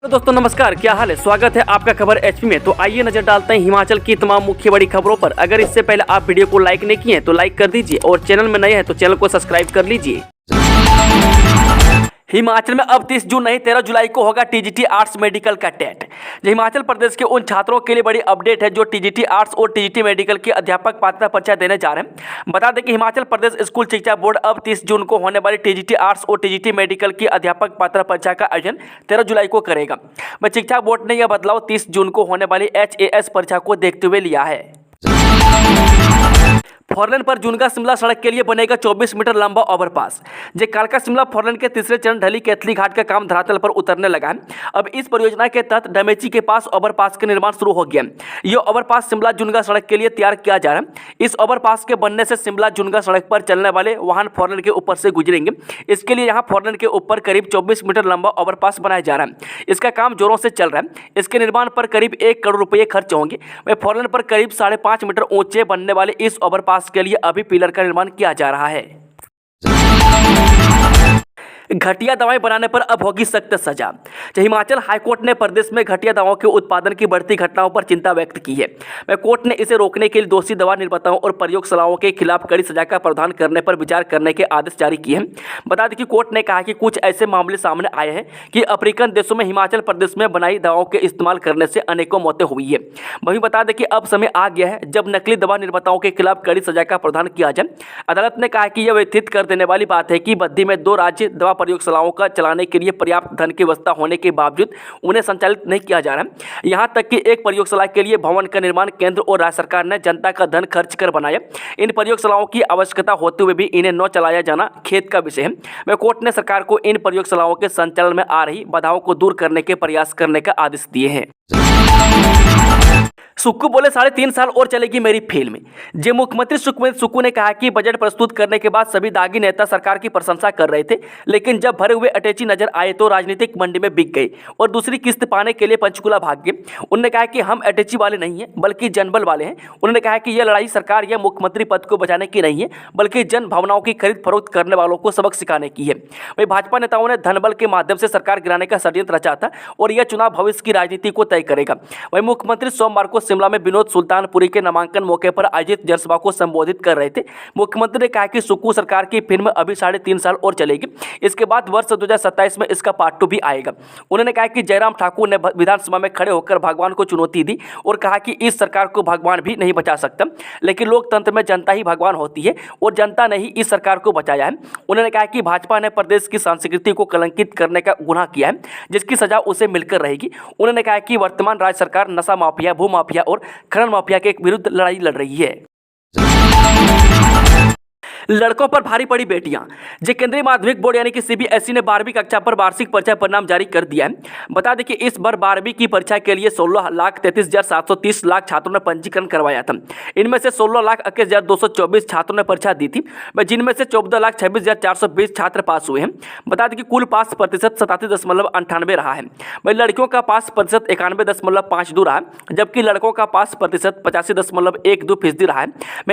तो दोस्तों नमस्कार, क्या हाल है। स्वागत है आपका खबर एचपी में। तो आइए नजर डालते हैं हिमाचल की तमाम मुख्य बड़ी खबरों पर। अगर इससे पहले आप वीडियो को लाइक नहीं किए हैं तो लाइक कर दीजिए और चैनल में नए हैं तो चैनल को सब्सक्राइब कर लीजिए। हिमाचल में अब 30 जून नहीं 13 जुलाई को होगा टीजीटी आर्ट्स मेडिकल का टेट। हिमाचल प्रदेश के उन छात्रों के लिए बड़ी अपडेट है जो टीजीटी आर्ट्स और टीजीटी मेडिकल की अध्यापक पात्रता परीक्षा देने जा रहे हैं। बता दें कि हिमाचल प्रदेश स्कूल शिक्षा बोर्ड अब 30 जून को होने वाली टीजीटी आर्ट्स और टीजीटी मेडिकल की अध्यापक पात्रता परीक्षा का आयोजन 13 जुलाई को करेगा। शिक्षा बोर्ड ने यह बदलाव 30 जून को होने वाली HAS परीक्षा को देखते हुए लिया है। फोरलेन पर जुनगा शिमला सड़क के लिए बनेगा 24 मीटर लंबा ओवरपास। कालका शिमला फोरलेन के तीसरे चरण ढली कैथली घाट का काम धरातल पर उतरने लगा है। अब इस परियोजना के तहत डमेची के पास ओवरपास का निर्माण शुरू हो गया। यह ओवरपास शिमला जुनगा सड़क के लिए तैयार किया जा रहा है। इस ओवरपास के बनने से शिमला जुनगा सड़क पर चलने वाले वाहन फोरलेन के ऊपर से गुजरेंगे। इसके लिए यहाँ फोरलेन के ऊपर करीब 24 मीटर लंबा ओवरपास बनाया जा रहा है। इसका काम जोरों से चल रहा है। इसके निर्माण पर करीब 1 करोड़ रुपये खर्च होंगे। वह फोरलेन पर करीब 5.5 मीटर ऊंचे बनने वाले इस ओवरपास के लिए अभी पिलर का निर्माण किया जा रहा है। घटिया दवाएं बनाने पर अब होगी सख्त सजा। हिमाचल हाईकोर्ट ने प्रदेश में घटिया दवाओं के उत्पादन की बढ़ती घटनाओं पर चिंता व्यक्त की है। कोर्ट ने इसे रोकने के लिए दोषी दवा निर्माताओं और प्रयोगशालाओं के खिलाफ कड़ी सजा का प्रावधान करने पर विचार करने के आदेश जारी किए हैं। बता दें कि कोर्ट ने कहा कि कुछ ऐसे मामले सामने आए हैं कि अफ्रीकन देशों में हिमाचल प्रदेश में बनाई दवाओं के इस्तेमाल करने से अनेकों मौतें हुई है। वहीं बता दें कि अब समय आ गया है जब नकली दवा निर्माताओं के खिलाफ कड़ी सजा का प्रावधान किया जाए। अदालत ने कहा कि यह व्यथित कर देने वाली बात है कि बद्दी में 2 राज्य दवा प्रयोगशालाओं का चलाने के लिए पर्याप्त धन की व्यवस्था होने के बावजूद उन्हें संचालित नहीं किया जा रहा है। यहां तक कि एक प्रयोगशाला के लिए भवन का निर्माण केंद्र और राज्य सरकार ने जनता का धन खर्च कर बनाया। इन प्रयोगशालाओं की आवश्यकता होते हुए भी इन्हें न चलाया जाना खेद का विषय है। कोर्ट ने सरकार को इन प्रयोगशालाओं के संचालन में आ रही बाधाओं को दूर करने के प्रयास करने का आदेश दिए हैं। सुक्खू बोले 3.5 साल और चलेगी मेरी फिल्म। मुख्यमंत्री सुखविंदर सुक्खू ने कहा कि बजट प्रस्तुत करने के बाद सभी दागी नेता सरकार की प्रशंसा कर रहे थे, लेकिन जब भरे हुए अटैची नजर आए तो राजनीतिक मंडी में बिक गए और दूसरी किस्त पाने के लिए पंचकूला भाग गए। उन्होंने कहा कि हम अटैची वाले नहीं हैं बल्कि जनबल वाले हैं। उन्होंने कहा कि यह लड़ाई सरकार या मुख्यमंत्री पद को बचाने की नहीं है बल्कि जन भावनाओं की खरीद फरोख्त करने वालों को सबक सिखाने की है। वही भाजपा नेताओं ने धनबल के माध्यम से सरकार गिराने का षड्यंत्र रचा था और यह चुनाव भविष्य की राजनीति को तय करेगा। वही मुख्यमंत्री सोमवार को शिमला में विनोद सुल्तानपुरी के नामांकन मौके पर आयोजित जनसभा को संबोधित कर रहे थे। मुख्यमंत्री ने कहा कि सुक्खू सरकार की फिल्म अभी 3.5 साल और चलेगी। इसके बाद वर्ष 2027 में इसका पार्ट 2 भी आएगा। उन्होंने कहा कि जयराम ठाकुर ने विधानसभा में खड़े होकर भगवान को चुनौती दी और कहा कि इस सरकार को भगवान भी नहीं बचा सकता, लेकिन लोकतंत्र में जनता ही भगवान होती है और जनता ने ही इस सरकार को बचाया है। उन्होंने कहा कि भाजपा ने प्रदेश की संस्कृति को कलंकित करने का गुनाह किया है जिसकी सजा उसे मिलकर रहेगी। उन्होंने कहा कि वर्तमान राज्य सरकार नशा माफिया, भू माफिया और खनन माफिया के विरुद्ध लड़ाई लड़ रही है। लड़कों पर भारी पड़ी बेटियां। केंद्रीय माध्यमिक बोर्ड यानी कि CBSE ने 12वीं कक्षा पर वार्षिक परीक्षा परिणाम जारी कर दिया है। बता दें कि इस बार 12वीं की परीक्षा के लिए 16,33,730 लाख छात्रों ने पंजीकरण करवाया था। इनमें से 16,21,224 छात्रों ने परीक्षा दी थी, जिनमें से 14,26,420 छात्र पास हुए हैं। बता दें कि कुल पास प्रतिशत 87.98 रहा है। वही लड़कियों का पास प्रतिशत 91.52 रहा है, जबकि लड़कों का पास प्रतिशत 85.12% रहा है।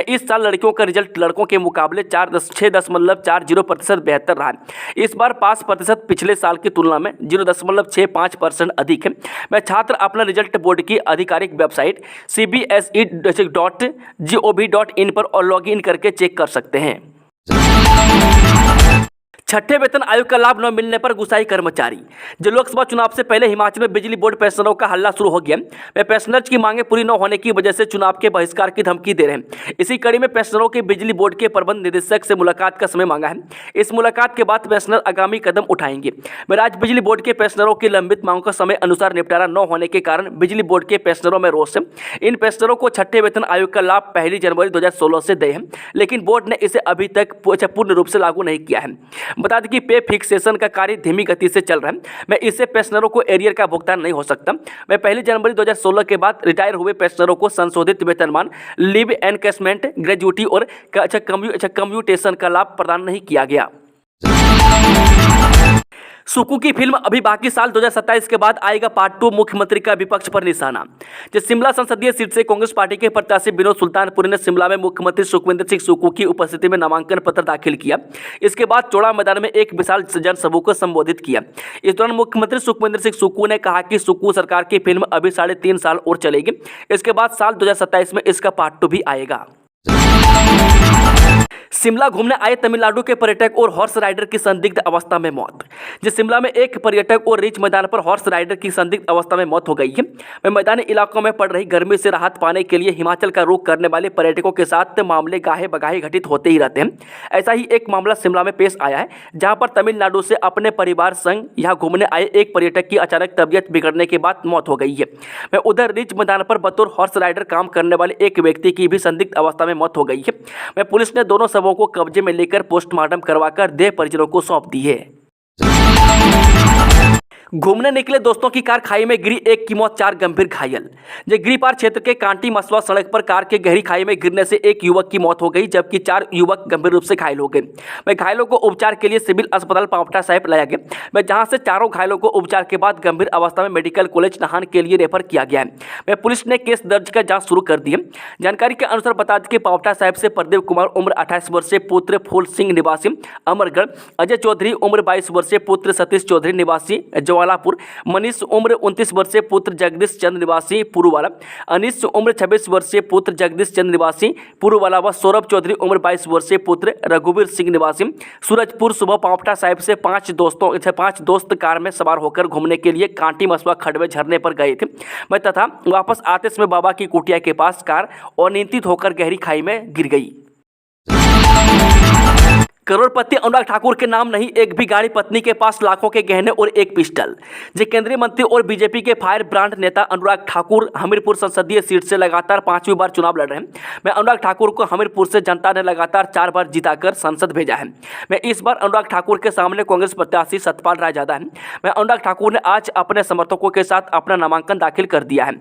इस साल लड़कियों का रिजल्ट लड़कों के मुकाबले 6.40% बेहतर रहा है। इस बार पास प्रतिशत पिछले साल की तुलना में 0.65% अधिक है। छात्र अपना रिजल्ट बोर्ड की आधिकारिक वेबसाइट cbse.gov.in पर लॉग इन करके चेक कर सकते हैं। छठे वेतन आयोग का लाभ न मिलने पर गुस्साई कर्मचारी। लोकसभा चुनाव से पहले हिमाचल में बिजली बोर्ड पेंशनरों का हल्ला शुरू हो गया। वे पेंशनर्स की मांगे पूरी न होने की वजह से चुनाव के बहिष्कार की धमकी दे रहे हैं। इसी कड़ी में पेंशनरों के बिजली बोर्ड के प्रबंध निदेशक से मुलाकात का समय मांगा है। इस मुलाकात के बाद पेंशनर आगामी कदम उठाएंगे। राज्य बिजली बोर्ड के पेंशनरों की लंबित मांगों का समय अनुसार निपटारा न होने के कारण बिजली बोर्ड के पेंशनरों में रोष है। इन पेंशनरों को छठे वेतन आयोग का लाभ 1 जनवरी 2016 से दे है, लेकिन बोर्ड ने इसे अभी तक पूर्ण रूप से लागू नहीं किया है। बता दें कि पे फिक्सेशन का कार्य धीमी गति से चल रहा है। इससे पेंशनरों को एरियर का भुगतान नहीं हो सकता। 1 जनवरी 2016 के बाद रिटायर हुए पेंशनरों को संशोधित वेतनमान, लीव एनकैशमेंट, ग्रेजुइटी और कम्यूटेशन का लाभ प्रदान नहीं किया गया। सुक्कू की फिल्म अभी बाकी साल 2027 के बाद आएगा पार्ट 2, मुख्यमंत्री का विपक्ष पर निशाना। जिस शिमला संसदीय सीट से कांग्रेस पार्टी के प्रत्याशी विनोद सुल्तानपुरी ने शिमला में मुख्यमंत्री सुखविंदर सिंह सुक्कू की उपस्थिति में नामांकन पत्र दाखिल किया। इसके बाद चौड़ा मैदान में एक विशाल जनसभा को संबोधित किया। इस दौरान मुख्यमंत्री सुखविंदर सिंह सुक्कू ने कहा कि सुक्कू सरकार की फिल्म अभी 3.5 साल और चलेगी। इसके बाद साल 2027 में इसका पार्ट 2 भी आएगा। शिमला घूमने आए तमिलनाडु के पर्यटक और हॉर्स राइडर की संदिग्ध अवस्था में मौत। जिस शिमला में एक पर्यटक और रिच मैदान पर हॉर्स राइडर की संदिग्ध अवस्था में मौत हो गई है। वे मैदानी इलाकों में पड़ रही गर्मी से राहत पाने के लिए हिमाचल का रुख करने वाले पर्यटकों के साथ मामले गाहे बगाहे घटित होते ही रहते हैं। ऐसा ही एक मामला शिमला में पेश आया है, जहां पर तमिलनाडु से अपने परिवार संग यहाँ घूमने आए एक पर्यटक की अचानक तबियत बिगड़ने के बाद मौत हो गई है। वह उधर रिच मैदान पर बतौर हॉर्स राइडर काम करने वाले एक व्यक्ति की भी संदिग्ध अवस्था में मौत हो गई है। वह पुलिस ने दोनों शवों को कब्जे में लेकर पोस्टमार्टम करवाकर देह परिजनों को सौंप दी है। घूमने निकले दोस्तों की कार खाई में गिरी, एक की मौत, 4 गंभीर घायल। गिरिपार क्षेत्र के कांटी मसवा सड़क पर कार के गहरी खाई में गिरने से एक युवक की मौत हो गई, जबकि 4 युवक गंभीर रूप से घायल हो गए। वह घायलों को उपचार के लिए सिविल अस्पताल पांवटा साहिब लाया गया। वह जहां से चारों घायलों को उपचार के बाद गंभीर अवस्था में मेडिकल कॉलेज नाहन के लिए रेफर किया गया है। वह पुलिस ने केस दर्ज कर जाँच शुरू कर दी है। जानकारी के अनुसार बता दें कि पांवटा साहिब से प्रदीप कुमार उम्र 28 वर्षीय पुत्र फूल सिंह निवासी अमरगढ़, अजय चौधरी उम्र 22 वर्षीय पुत्र सतीश चौधरी निवासी ज्वालापुर, मनीष उम्र 29 वर्षीय पुत्र जगदीश चंद्र निवासी पुरुवाला, अनिश उम्र 26 वर्षीय पुत्र जगदीश चंद्र निवासी पुरुवाला व सौरभ चौधरी उम्र 22 वर्षीय पुत्र रघुवीर सिंह निवासी सूरजपुर सुबह पांवटा साहिब से 5 दोस्त कार में सवार होकर घूमने के लिए कांटी मसवा खड़वे झरने पर गए थे तथा वापस आते समय बाबा की कुटिया के पास कार अनियंत्रित होकर गहरी खाई में गिर गई। करोड़पति अनुराग ठाकुर के नाम नहीं एक भी गाड़ी, पत्नी के पास लाखों के गहने और एक पिस्टल। केंद्रीय मंत्री और बीजेपी के फायर ब्रांड नेता अनुराग ठाकुर हमीरपुर संसदीय सीट से लगातार 5वीं बार चुनाव लड़ रहे हैं। मैं अनुराग ठाकुर को हमीरपुर से जनता ने लगातार 4 बार जिताकर संसद भेजा है। मैं इस बार अनुराग ठाकुर के सामने कांग्रेस प्रत्याशी सतपाल रायजादा है। मैं अनुराग ठाकुर ने आज अपने समर्थकों के साथ अपना नामांकन दाखिल कर दिया है।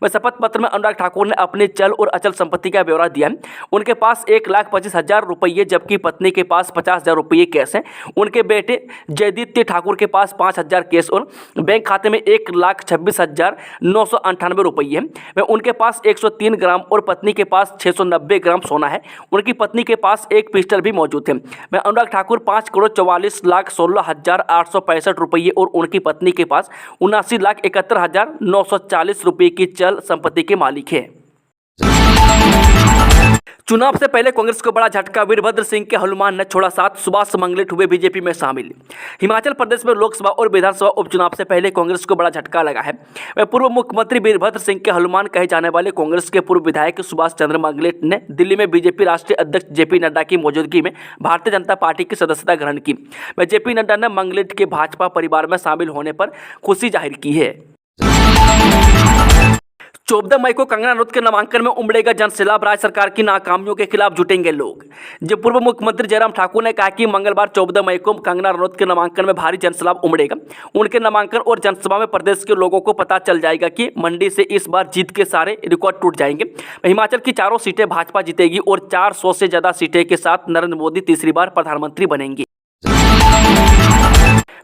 मैं शपथ पत्र में अनुराग ठाकुर ने अपनी चल और अचल संपत्ति का ब्यौरा दिया है। उनके पास 1,25,000 रुपये, जबकि पत्नी के पास 50,000 रुपये कैश हैं। उनके बेटे जयदीत्य ठाकुर के पास 5,000 कैश और बैंक खाते में 1,26,998 रुपये हैं। वह उनके पास 103 ग्राम और पत्नी के पास 690 ग्राम सोना है। उनकी पत्नी के पास एक पिस्टल भी मौजूद है। वह अनुराग ठाकुर 5,44,16,865 रुपये और उनकी पत्नी के पास 79,71,940 रुपये की चल संपत्ति के मालिक है। चुनाव से पहले कांग्रेस को बड़ा झटका, वीरभद्र सिंह के हनुमान ने छोड़ा साथ, सुभाष मंगलेट हुए बीजेपी में शामिल। हिमाचल प्रदेश में लोकसभा और विधानसभा उपचुनाव से पहले कांग्रेस को बड़ा झटका लगा है। वह पूर्व मुख्यमंत्री वीरभद्र सिंह के हनुमान कहे जाने वाले कांग्रेस के पूर्व विधायक सुभाष चंद्र मंगलेट ने दिल्ली में बीजेपी राष्ट्रीय अध्यक्ष जेपी नड्डा की मौजूदगी में भारतीय जनता पार्टी की सदस्यता ग्रहण की। वह जेपी नड्डा ने मंगलेट के भाजपा परिवार में शामिल होने पर खुशी जाहिर की है। 14 मई को कंगना रनौत के नामांकन में उमड़ेगा जनसैलाब, राज्य सरकार की नाकामियों के खिलाफ जुटेंगे लोग। पूर्व मुख्यमंत्री जयराम ठाकुर ने कहा कि मंगलवार 14 मई को कंगना रनौत के नामांकन में भारी जनसैलाब उमड़ेगा। उनके नामांकन और जनसभा में प्रदेश के लोगों को पता चल जाएगा कि मंडी से इस बार जीत के सारे रिकॉर्ड टूट जाएंगे। हिमाचल की 4 सीटें भाजपा जीतेगी और 400 से ज्यादा सीटें के साथ नरेंद्र मोदी तीसरी बार प्रधानमंत्री बनेंगे।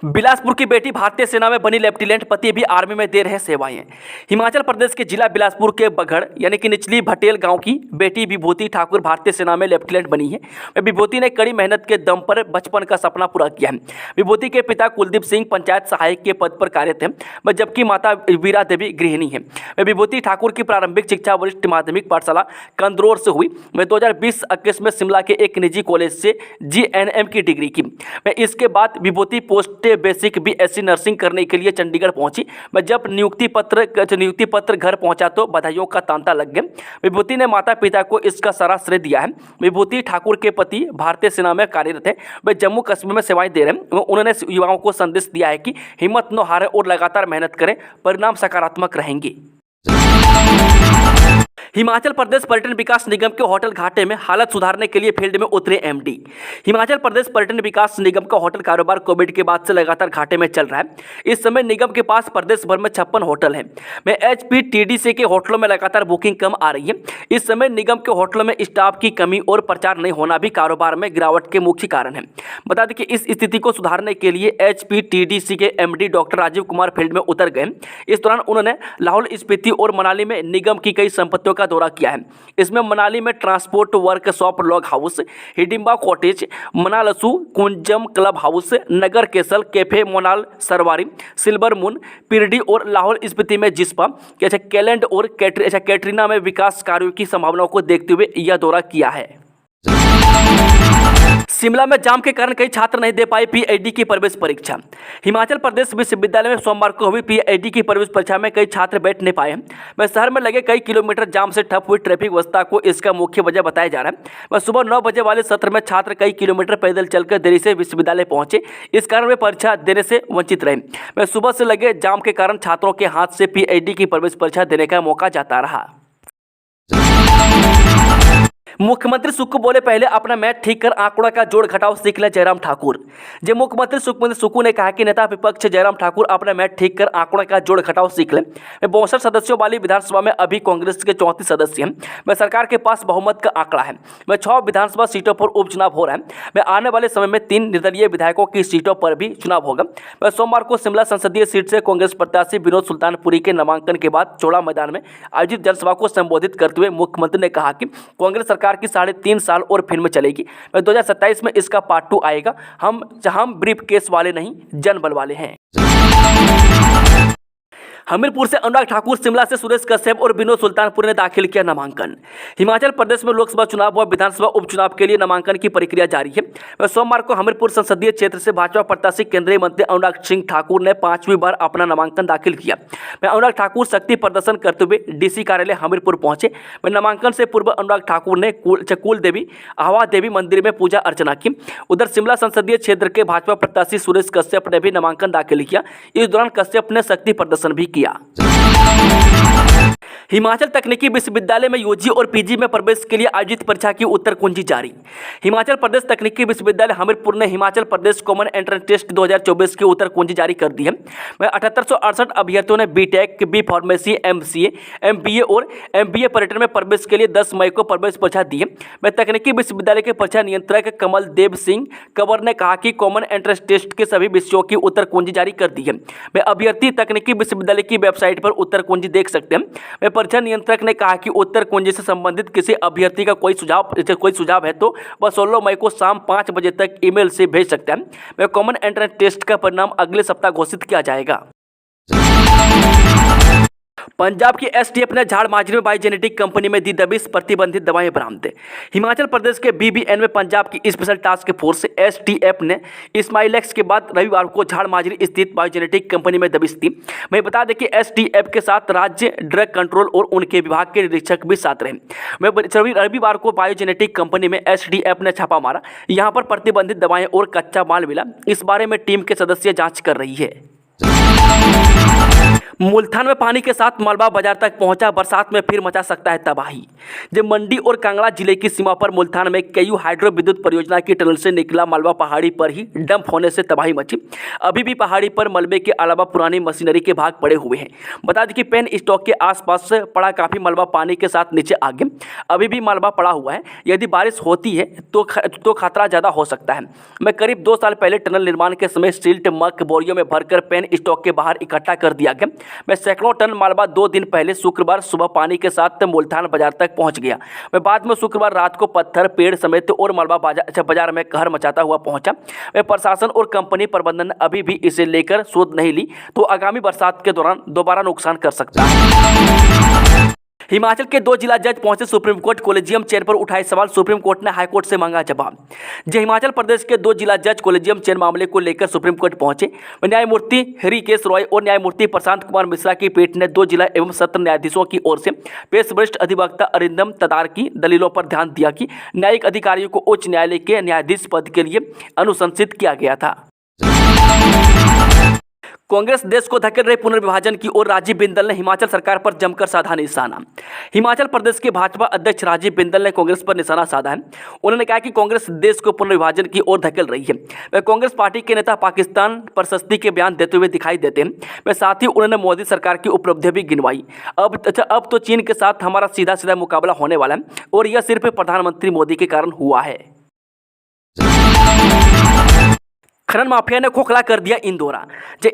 बिलासपुर की बेटी भारतीय सेना में बनी लेफ्टिनेंट, पति भी आर्मी में दे रहे सेवाएं। हिमाचल प्रदेश के जिला बिलासपुर के बघड़ यानी कि निचली भटेल गांव की बेटी विभूति ठाकुर भारतीय सेना में लेफ्टिनेंट बनी है। विभूति ने कड़ी मेहनत के दम पर बचपन का सपना पूरा किया है। विभूति के पिता कुलदीप सिंह पंचायत सहायक के पद पर कार्यरत हैं, जबकि माता वीरा देवी गृहिणी है। विभूति ठाकुर की प्रारंभिक शिक्षा वरिष्ठ माध्यमिक पाठशाला कंदरौर से हुई। वह 2020-21 में शिमला के एक निजी कॉलेज से GNM की डिग्री की। इसके बाद विभूति पोस्ट बेसिक BSc नर्सिंग करने के लिए चंडीगढ़ पहुंची। जब नियुक्ति पत्र घर पहुंचा तो बधाइयों का तांता लग गया। विभूति ने माता पिता को इसका सारा श्रेय दिया है। विभूति ठाकुर के पति भारतीय सेना में कार्यरत है। वे जम्मू कश्मीर में सेवाएं दे रहे हैं। उन्होंने युवाओं को संदेश दिया है कि हिम्मत न हारें और लगातार मेहनत करें, परिणाम सकारात्मक रहेंगे। हिमाचल प्रदेश पर्यटन विकास निगम के होटल घाटे में हालत सुधारने के लिए फील्ड में उतरे एमडी। हिमाचल प्रदेश पर्यटन विकास निगम का होटल कारोबार कोविड के बाद से लगातार घाटे में चल रहा है। इस समय निगम के पास प्रदेश भर में 56 होटल हैं। में HPTDC के होटलों में लगातार बुकिंग कम आ रही है। इस समय निगम के होटलों में स्टाफ की कमी और प्रचार नहीं होना भी कारोबार में गिरावट के मुख्य कारण है। बता दें कि इस स्थिति को सुधारने के लिए HPTDC के MD doctor Rajiv Kumar field में उतर गए। इस दौरान उन्होंने लाहौल स्पीति और मनाली में निगम की कई संपत्तियों का दौरा किया है। इसमें मनाली में transport workshop log house, Hidimba cottage, Manalsu Kunzum club house, Naggar castle cafe, Monal Sarvari, silver moon, Pirdi और लाहौल स्पीति में जिस्पा, कैलेंड और कैटरीना में विकास कार्यों की संभावनाओं को देखते हुए यह दौरा किया है। शिमला में जाम के कारण कई छात्र नहीं दे पाए PhD की प्रवेश परीक्षा। हिमाचल प्रदेश विश्वविद्यालय में सोमवार को हुई PhD की प्रवेश परीक्षा में कई छात्र बैठ नहीं पाए हैं। वह शहर में लगे कई किलोमीटर जाम से ठप हुई ट्रैफिक व्यवस्था को इसका मुख्य वजह बताया जा रहा है। वह सुबह 9 बजे वाले सत्र में छात्र कई किलोमीटर पैदल चलकर देरी से विश्वविद्यालय पहुंचे। इस कारण वे परीक्षा देने से वंचित रहे। वह सुबह से लगे जाम के कारण छात्रों के हाथ से PhD की प्रवेश परीक्षा देने का मौका जाता रहा। मुख्यमंत्री सुक्खू बोले, पहले अपना मैच ठीक कर आंकड़ा का जोड़ घटाव सीख ले जयराम ठाकुर। जब मुख्यमंत्री सुक्खू ने कहा कि नेता विपक्ष जयराम ठाकुर अपना मैच ठीक कर आंकड़ा का जोड़ घटाव सीख ले। वे 62 सदस्यों वाली विधानसभा में अभी कांग्रेस के 34 सदस्य हैं। वह सरकार के पास बहुमत का आंकड़ा है। वह 6 विधानसभा सीटों पर उपचुनाव हो रहा है। वह आने वाले समय में 3 निर्दलीय विधायकों की सीटों पर भी चुनाव होगा। वह सोमवार को शिमला संसदीय सीट से कांग्रेस प्रत्याशी विनोद सुल्तानपुरी के नामांकन के बाद चौड़ा मैदान में आयोजित जनसभा को संबोधित करते हुए मुख्यमंत्री ने कहा कि कांग्रेस सरकार की 3.5 साल और फिल्म चलेगी। 2027 में इसका पार्ट 2 आएगा। हम ब्रीफ केस वाले नहीं, जनबल वाले हैं। हमीरपुर से अनुराग ठाकुर, शिमला से सुरेश कश्यप और विनोद सुल्तानपुर ने दाखिल किया नामांकन। हिमाचल प्रदेश में लोकसभा चुनाव व विधानसभा उपचुनाव के लिए नामांकन की प्रक्रिया जारी है। वह सोमवार को हमीरपुर संसदीय क्षेत्र से भाजपा प्रत्याशी केंद्रीय मंत्री अनुराग सिंह ठाकुर ने 5वीं बार अपना नामांकन दाखिल किया। वह अनुराग ठाकुर शक्ति प्रदर्शन करते हुए DC कार्यालय हमीरपुर पहुंचे। वह नामांकन से पूर्व अनुराग ठाकुर ने कुल देवी आवा देवी मंदिर में पूजा अर्चना की। उधर शिमला संसदीय क्षेत्र के भाजपा प्रत्याशी सुरेश कश्यप ने भी नामांकन दाखिल किया। इस दौरान कश्यप ने शक्ति प्रदर्शन भी किया। हिमाचल तकनीकी विश्वविद्यालय में UG और PG में प्रवेश के लिए आयोजित परीक्षा की उत्तर कुंजी जारी। हिमाचल प्रदेश तकनीकी विश्वविद्यालय हमीरपुर ने Himachal Pradesh common entrance test 2024 की उत्तर कुंजी जारी कर दी है। वह 7868 अभ्यर्थियों ने BTech, B pharmacy, MCA, MBA और MBA पर्यटन में प्रवेश के लिए 10 मई को प्रवेश परीक्षा दी है। वह तकनीकी विश्वविद्यालय के परीक्षा नियंत्रक कमल देव सिंह कंवर ने कहा कि कॉमन एंट्रेंस टेस्ट के सभी विषयों की उत्तर कुंजी जारी कर दी है। वह अभ्यर्थी तकनीकी विश्वविद्यालय की वेबसाइट पर उत्तर कुंजी देख सकते हैं। वह परीक्षा नियंत्रक ने कहा कि उत्तर कुंजी से संबंधित किसी अभ्यर्थी का कोई सुझाव है तो वह 16 मई को शाम 5 बजे तक ईमेल से भेज सकते हैं। वह कॉमन एंट्रेंस टेस्ट का परिणाम अगले सप्ताह घोषित किया जाएगा। पंजाब की STF ने झाड़ माजरी में बायोजेनेटिक कंपनी में दी 20 प्रतिबंधित दवाएं बरामद। हिमाचल प्रदेश के BBN में पंजाब की स्पेशल टास्क फोर्स STF ने स्माइलेक्स के बाद रविवार को झाड़ माजरी स्थित बायोजेनेटिक कंपनी में दबिश दी। मैं बता दें कि STF के साथ राज्य ड्रग कंट्रोल और उनके विभाग के निरीक्षक भी साथ रहे। मैं रविवार को बायोजेनेटिक कंपनी में STF ने छापा मारा। यहाँ पर प्रतिबंधित दवाएं और कच्चा माल मिला। इस बारे में टीम के सदस्य जाँच कर रही है। मुल्तान में पानी के साथ मलबा बाजार तक पहुंचा, बरसात में फिर मचा सकता है तबाही। जब मंडी और कांगड़ा जिले की सीमा पर मुल्तान में केयू हाइड्रो विद्युत परियोजना की टनल से निकला मलबा पहाड़ी पर ही डंप होने से तबाही मची। अभी भी पहाड़ी पर मलबे के अलावा पुरानी मशीनरी के भाग पड़े हुए हैं। बता दें कि पेन स्टॉक के आसपास से पड़ा काफी मलबा पानी के साथ नीचे आ गया। अभी भी मलबा पड़ा हुआ है। यदि बारिश होती है तो खतरा ज्यादा हो सकता है। मैं करीब 2 साल पहले टनल निर्माण के समय सिल्ट मक बोरियों में भरकर पेन स्टॉक के बाहर इकट्ठा कर दिया गया। मैं सैकड़ों टन मलबा 2 दिन पहले शुक्रवार सुबह पानी के साथ मुल्तान बाजार तक पहुंच गया। मैं बाद में शुक्रवार रात को पत्थर, पेड़ समेत और मलबा बाजार में कहर मचाता हुआ पहुंचा। मैं प्रशासन और कंपनी प्रबंधन अभी भी इसे लेकर सोच नहीं ली तो आगामी बरसात के दौरान दोबारा नुकसान कर सकता है। हिमाचल के 2 जिला जज पहुंचे सुप्रीम कोर्ट। कॉलेजियम चेयर पर उठाए सवाल, सुप्रीम कोर्ट ने हाईकोर्ट से मांगा जवाब। हिमाचल प्रदेश के 2 जिला जज कॉलेजियम चेयर मामले को लेकर सुप्रीम कोर्ट पहुंचे। न्यायमूर्ति हरिकेश रॉय और न्यायमूर्ति प्रशांत कुमार मिश्रा की पीठ ने 2 जिला एवं सत्र न्यायाधीशों की ओर से पेश वरिष्ठ अधिवक्ता अरिंदम तदार की दलीलों पर ध्यान दिया कि न्यायिक अधिकारियों को उच्च न्यायालय के न्यायाधीश पद के लिए अनुशंसित किया गया था। कांग्रेस देश को धकेल रहे पुनर्विभाजन की ओर राजीव बिंदल ने हिमाचल सरकार पर जमकर साधा निशाना। हिमाचल प्रदेश के भाजपा अध्यक्ष राजीव बिंदल ने कांग्रेस पर निशाना साधा है। उन्होंने कहा कि कांग्रेस देश को पुनर्विभाजन की ओर धकेल रही है। वह कांग्रेस पार्टी के नेता पाकिस्तान पर सस्ती के बयान देते हुए दिखाई देते हैं। वह साथ ही उन्होंने मोदी सरकार की उपलब्धियां भी गिनवाई। अब तो चीन के साथ हमारा सीधा सीधा मुकाबला होने वाला है और यह सिर्फ प्रधानमंत्री मोदी के कारण हुआ है। खनन माफिया ने खोखला कर दिया इंदौरा।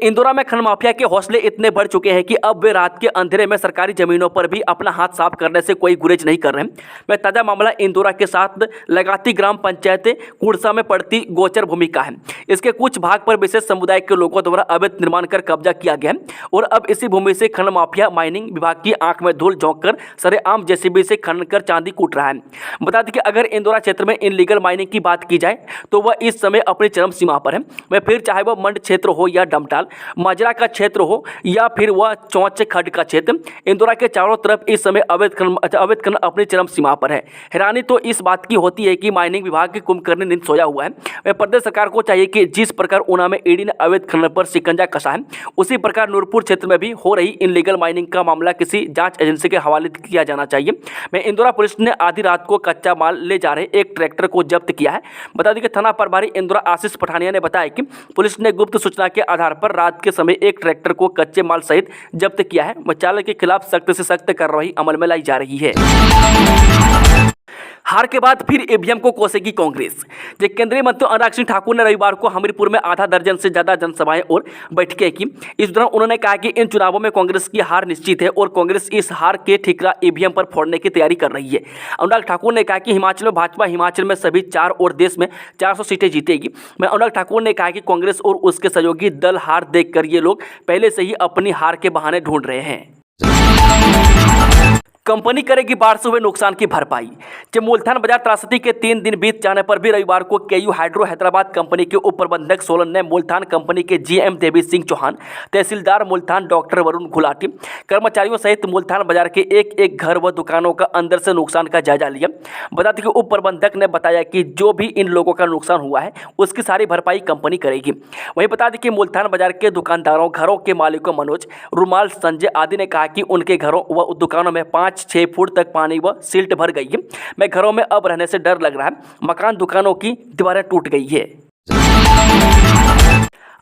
इंदौरा में खनन माफिया के हौसले इतने बढ़ चुके हैं कि अब वे रात के अंधेरे में सरकारी जमीनों पर भी अपना हाथ साफ करने से कोई गुरेज नहीं कर रहे हैं। वह ताजा मामला इंदौरा के साथ लगाती ग्राम पंचायत कुड़सा में पड़ती गोचर भूमि का है। इसके कुछ भाग पर विशेष समुदाय के लोगों द्वारा अवैध निर्माण कर कब्जा किया गया है और अब इसी भूमि से खनन माफिया माइनिंग विभाग की आंख में धूल झोंक कर सरेआम जेसीबी से खनन कर चांदी कूट रहा है। बता दें कि अगर इंदौरा क्षेत्र में इनलीगल माइनिंग की बात की जाए तो वह इस समय अपनी चरम सीमा पर है। वह फिर चाहे वह मंड क्षेत्र हो या डमटाल माजरा का क्षेत्र हो या फिर वह चौंच खड्ड का क्षेत्र, इंदौरा के चारों तरफ इस समय अवैध खनन अपनी चरम सीमा पर है। हैरानी तो इस बात की होती है कि माइनिंग विभाग की कुंभकर्ण नींद सोया हुआ है। वह प्रदेश सरकार को चाहिए कि जिस प्रकार ऊना में ईडी ने अवैध खनन पर शिकंजा कसा है, उसी प्रकार नूरपुर क्षेत्र में भी हो रही इनलीगल माइनिंग का मामला किसी जांच एजेंसी के हवाले किया जाना चाहिए। वह इंदौरा पुलिस ने आधी रात को कच्चा माल ले जा रहे एक ट्रैक्टर को जब्त किया है। बता दें कि थाना प्रभारी इंदौरा आशीष पठानिया ने बताया कि पुलिस ने गुप्त सूचना के आधार पर रात के समय एक ट्रैक्टर को कच्चे माल सहित जब्त किया है। व चालक के खिलाफ सख्त से सख्त कार्रवाई अमल में लाई जा रही है। हार के बाद फिर ईवीएम को कोसेगी कांग्रेस। केंद्रीय मंत्री अनुराग सिंह ठाकुर ने रविवार को हमीरपुर में आधा दर्जन से ज्यादा जनसभाएं और बैठकें की। इस दौरान उन्होंने कहा कि इन चुनावों में कांग्रेस की हार निश्चित है और कांग्रेस इस हार के ठिकरा ईवीएम पर फोड़ने की तैयारी कर रही है। अनुराग ठाकुर ने कहा कि हिमाचल में भाजपा हिमाचल में सभी 4 और देश में 400 सीटें जीतेगी। मैं अनुराग ठाकुर ने कहा कि कांग्रेस और उसके सहयोगी दल हार देखकर ये लोग पहले से ही अपनी हार के बहाने ढूंढ रहे हैं। कंपनी करेगी बाढ़ से हुए नुकसान की भरपाई। जब मूलधन बाजार त्रासदी के 3 दिन बीत जाने पर भी रविवार को केयू हाइड्रो हैदराबाद कंपनी के उप प्रबंधक सोलन ने मूलधन कंपनी के जीएम देवी सिंह चौहान, तहसीलदार मूलधन डॉक्टर वरुण गुलाटी, कर्मचारियों सहित मूलधन बाजार के एक घर व दुकानों का अंदर से नुकसान का जायजा लिया। बता दें कि उप प्रबंधक ने बताया कि जो भी इन लोगों का नुकसान हुआ है उसकी सारी भरपाई कंपनी करेगी। वहीं बता दें कि मूलधन बाजार के दुकानदारों, घरों के मालिकों मनोज, रुमाल, संजय आदि ने कहा कि उनके घरों व दुकानों में 5-6 फुट तक पानी व सिल्ट भर गई है। मैं घरों में अब रहने से डर लग रहा है। मकान, दुकानों की दीवारें टूट गई है।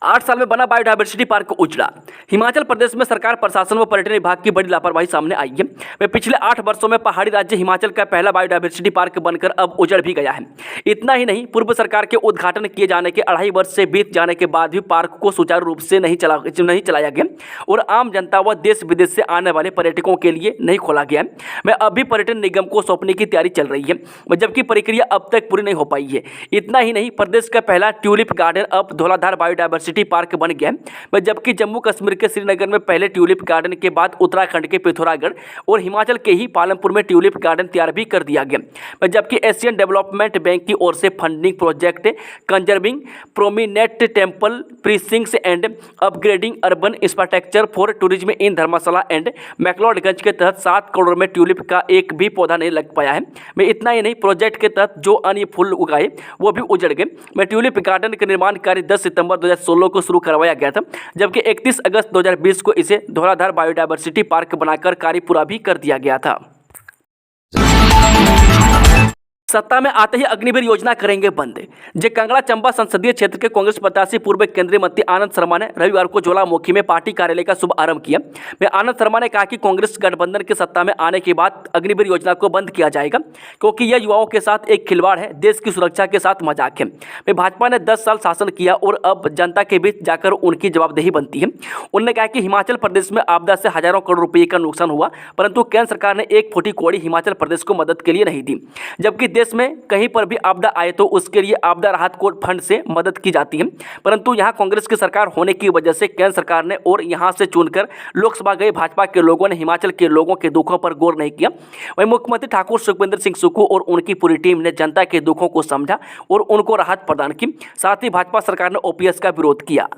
8 साल में बना बायोडायवर्सिटी पार्क उजड़ा। हिमाचल प्रदेश में सरकार, प्रशासन व पर्यटन विभाग की बड़ी लापरवाही सामने आई है। वे पिछले 8 वर्षों में पहाड़ी राज्य हिमाचल का पहला बायोडायवर्सिटी पार्क बनकर अब उजड़ भी गया है। इतना ही नहीं, पूर्व सरकार के उद्घाटन किए जाने के 2.5 वर्ष से बीत जाने के बाद भी पार्क को सुचारू रूप से नहीं चलाया गया और आम जनता व देश विदेश से आने वाले पर्यटकों के लिए नहीं खोला गया। मैं अभी पर्यटन निगम को सौंपने की तैयारी चल रही है, जबकि प्रक्रिया अब तक पूरी नहीं हो पाई है। इतना ही नहीं, प्रदेश का पहला ट्यूलिप गार्डन अब धौलाधार बायोडायवर्सिटी पार्क बन गया, जबकि जम्मू कश्मीर के श्रीनगर में पहले ट्यूलिप गार्डन के बाद उत्तराखंड के पिथौरागढ़ और हिमाचल के ही पालमपुर में ट्यूलिप गार्डन तैयार भी कर दिया गया। जबकि एशियन डेवलपमेंट बैंक की ओर से funding project conserving prominent temple precincts and upgrading urban infrastructure for tourism in Dharamshala and McLeodganj के तहत 7 करोड़ में ट्यूलिप का एक भी पौधा नहीं लग पाया है। मैं इतना ही नहीं, प्रोजेक्ट के तहत जो अन्य फूल उगाए वो भी उजड़ गए। मैं ट्यूलिप गार्डन का निर्माण कार्य 10 सितंबर 2016 को शुरू करवाया गया था, जबकि 31 अगस्त 2020 को इसे धौलाधार बायोडायवर्सिटी पार्क बनाकर कार्य पूरा भी कर दिया गया था। सत्ता में आते ही अग्निवीर योजना करेंगे बंद। कांगड़ा चंबा संसदीय क्षेत्र के कांग्रेस प्रत्याशी पूर्व केंद्रीय मंत्री आनंद शर्मा ने रविवार को ज्वालामुखी में पार्टी कार्यालय का शुभ आरंभ किया। में आनंद शर्मा ने कहा कि कांग्रेस गठबंधन के सत्ता में आने के बाद अग्निवीर योजना को बंद किया जाएगा, क्योंकि यह युवाओं के साथ एक खिलवाड़ है, देश की सुरक्षा के साथ मजाक है। में भाजपा ने 10 साल शासन किया और अब जनता के बीच जाकर उनकी जवाबदेही बनती है। उन्होंने कहा कि हिमाचल प्रदेश में आपदा से हजारों करोड़ रुपये का नुकसान हुआ, परंतु केंद्र सरकार ने एक फूटी कौड़ी हिमाचल प्रदेश को मदद के लिए नहीं दी। जबकि देश में कहीं पर भी आपदा आए तो उसके लिए आपदा राहत कोष फंड से मदद की जाती है, परंतु यहां कांग्रेस की सरकार होने की वजह से केंद्र सरकार ने और यहां से चुनकर लोकसभा गए भाजपा के लोगों ने हिमाचल के लोगों के दुखों पर गौर नहीं किया। वहीं मुख्यमंत्री ठाकुर सुखविंदर सिंह सुक्खू और उनकी पूरी टीम ने जनता के दुखों को समझा और उनको राहत प्रदान की। साथ ही भाजपा सरकार ने ओपीएस का विरोध किया।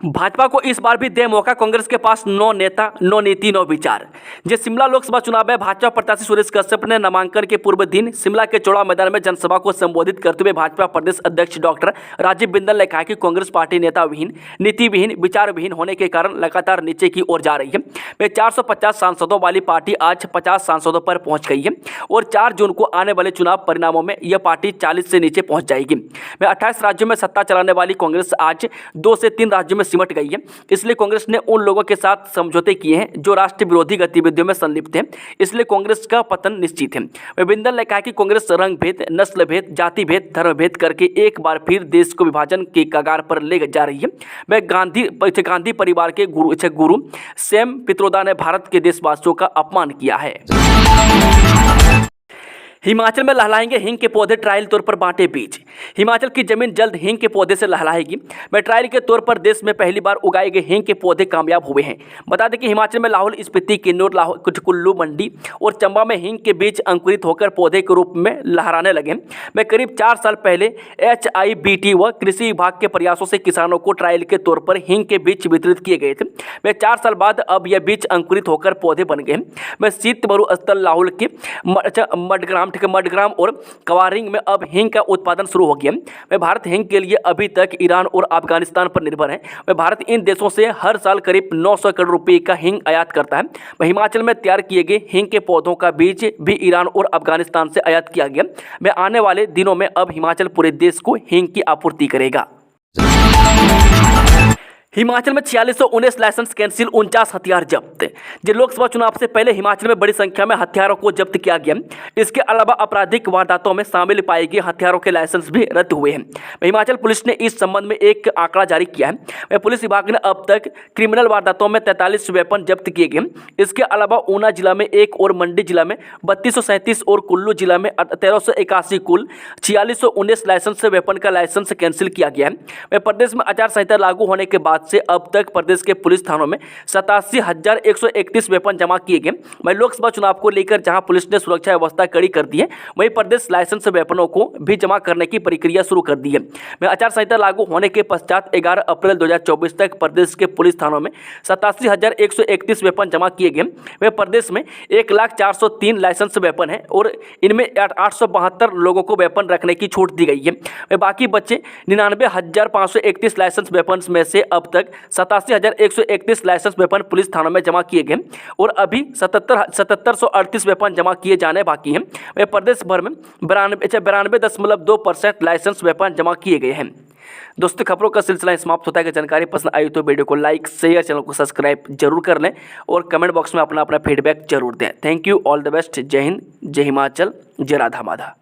भाजपा को इस बार भी दे मौका, कांग्रेस के पास नो नेता, नो नीति, नो विचार। जे शिमला लोकसभा चुनाव में भाजपा प्रत्याशी सुरेश कश्यप ने नामांकन के पूर्व दिन शिमला के चौड़ा मैदान में जनसभा को संबोधित करते हुए भाजपा प्रदेश अध्यक्ष डॉक्टर राजीव बिंदल ने कहा कि कांग्रेस पार्टी नेता विहीन, नीति विहीन, विचार विहीन होने के कारण लगातार नीचे की ओर जा रही है। वे 450 सांसदों वाली पार्टी आज 50 सांसदों पर पहुंच गई है और 4 जून को आने वाले चुनाव परिणामों में यह पार्टी 40 से नीचे पहुंच जाएगी। वे 28 राज्यों में सत्ता चलाने वाली कांग्रेस आज 2 से 3 राज्यों में सिमट गई है। इसलिए कांग्रेस ने उन लोगों के साथ समझौते किए हैं जो राष्ट्र विरोधी गतिविधियों में संलिप्त हैं। इसलिए कांग्रेस का पतन निश्चित है। वे बिंदल ने कहा कि कांग्रेस रंग भेद, नस्ल भेद, जाति भेद, धर्म भेद करके एक बार फिर देश को विभाजन के कगार पर ले जा रही है। वह गांधी परिवार के गुरु सैम पित्रोदा ने भारत के देशवासियों का अपमान किया है। हिमाचल में लहलाएंगे हींग के पौधे, ट्रायल तौर पर बांटे बीज। हिमाचल की जमीन जल्द हींग के पौधे से लहलाएगी। में ट्रायल के तौर पर देश में पहली बार उगाए गए हींग के पौधे कामयाब हुए हैं। बता दें कि हिमाचल में लाहौल स्पीति, किन्नौर, कुल्लू, मंडी और चंबा में हींग के बीज अंकुरित होकर पौधे के रूप में लहराने लगे। में करीब 4 साल पहले HIBT व कृषि विभाग के प्रयासों से किसानों को ट्रायल के तौर पर हींग के बीज वितरित किए गए थे। में 4 साल बाद अब यह बीज अंकुरित होकर पौधे बन गए। में शीत मरुस्थल लाहौल के मडग्राम और कवारिंग में अब हींग का उत्पादन शुरू हो गया। वह भारत हींग के लिए अभी तक ईरान और अफगानिस्तान पर निर्भर है। वह भारत इन देशों से हर साल करीब 900 करोड़ रुपए का हींग आयात करता है। वह हिमाचल में तैयार किए गए हींग के पौधों का बीज भी ईरान और अफगानिस्तान से आयात किया गया। वह आने वाले दिनों में अब हिमाचल पूरे देश को हींग की आपूर्ति करेगा। हिमाचल में 4619 लाइसेंस कैंसिल, 49 हथियार जब्त। जो लोकसभा चुनाव से पहले हिमाचल में बड़ी संख्या में हथियारों को जब्त किया गया। इसके अलावा आपराधिक वारदातों में शामिल पाए गए हथियारों के लाइसेंस भी रद्द हुए हैं। हिमाचल पुलिस ने इस संबंध में एक आंकड़ा जारी किया है। पुलिस विभाग ने अब तक क्रिमिनल वारदातों में 43 वेपन जब्त किए गए। इसके अलावा ऊना जिला में 1 और मंडी जिला में 3237 और कुल्लू जिला में 1381, कुल 4619 लाइसेंस वेपन का लाइसेंस कैंसिल किया गया है। प्रदेश में आचार संहिता लागू होने के बाद से अब तक प्रदेश के पुलिस थानों में 87,131 वेपन जमा किए गए। वहीं लोकसभा चुनाव को लेकर जहां पुलिस ने सुरक्षा व्यवस्था कड़ी कर दी है, वहीं प्रदेश लाइसेंस वेपनों को भी जमा करने की प्रक्रिया शुरू कर दी है। आचार संहिता लागू होने के पश्चात 11 अप्रैल 2024 तक प्रदेश के पुलिस थानों में 87,131 वेपन जमा किए गए। वह प्रदेश में 1,04,03 लाइसेंस वेपन है और इनमें 872 लोगों को वेपन रखने की छूट दी गई है। बाकी बच्चे 99,531 लाइसेंस वेपन में से अब तक 87,131 लाइसेंस वेपन पुलिस थानों में जमा किए गए और अभी 7738 वेपन जमा किए जाने बाकी हैं। वे प्रदेश भर में 92.2% लाइसेंस वेपन जमा किए गए हैं। दोस्तों, खबरों का सिलसिला समाप्त होता है। कि जानकारी पसंद आई तो वीडियो को लाइक, शेयर, चैनल को सब्सक्राइब जरूर कर लें और कमेंट बॉक्स में अपना फीडबैक जरूर दें। Thank you, all the best. जय हिंद, जय हिमाचल, जय राधा माधा।